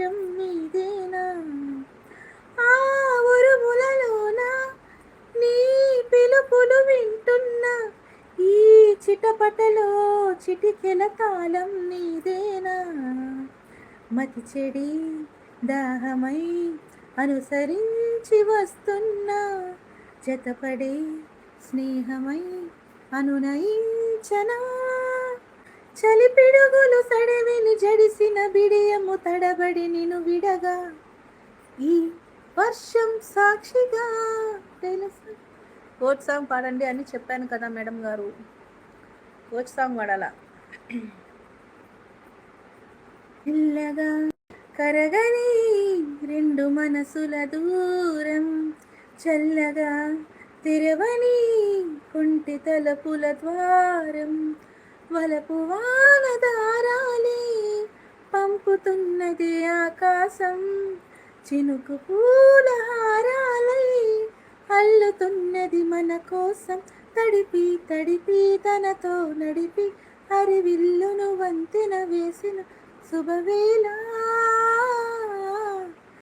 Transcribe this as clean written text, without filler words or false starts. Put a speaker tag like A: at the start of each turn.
A: రాజ్యం నీదేనా. ఆ ఉరుములలోన నీ పిలుపులు వింటున్నా, ఈ చిటపటలో చిటికెల తాళం నీదేనా. మతి చెడి దాహమై అనుసరించి వస్తున్నా, జతపడే స్నేహమై అనునయించనా. చలిపిడుగులు సడవిని జడిసిన బిడియము తడబడి నిన్ను విడగా, ఈ వర్షం సాక్షిగా తెలుసు. కోచ్ సాంగ్ పాడండి అని చెప్పాను కదా మేడం గారు, కోచ్ సాంగ్ పాడాలా. ఇల్లగా కరగని రెండు మనసుల దూరం, చల్లగా తెరవని కుంటి తలపుల ద్వారం, వలపు వానదారాలే పంపుతున్నది ఆకాశం, చినుకు పూల హారాలై అల్లుతున్నది మన కోసం. తడిపి తడిపి తనతో నడిపి హరివిల్లును వంతెన వేసిన శుభవేళ.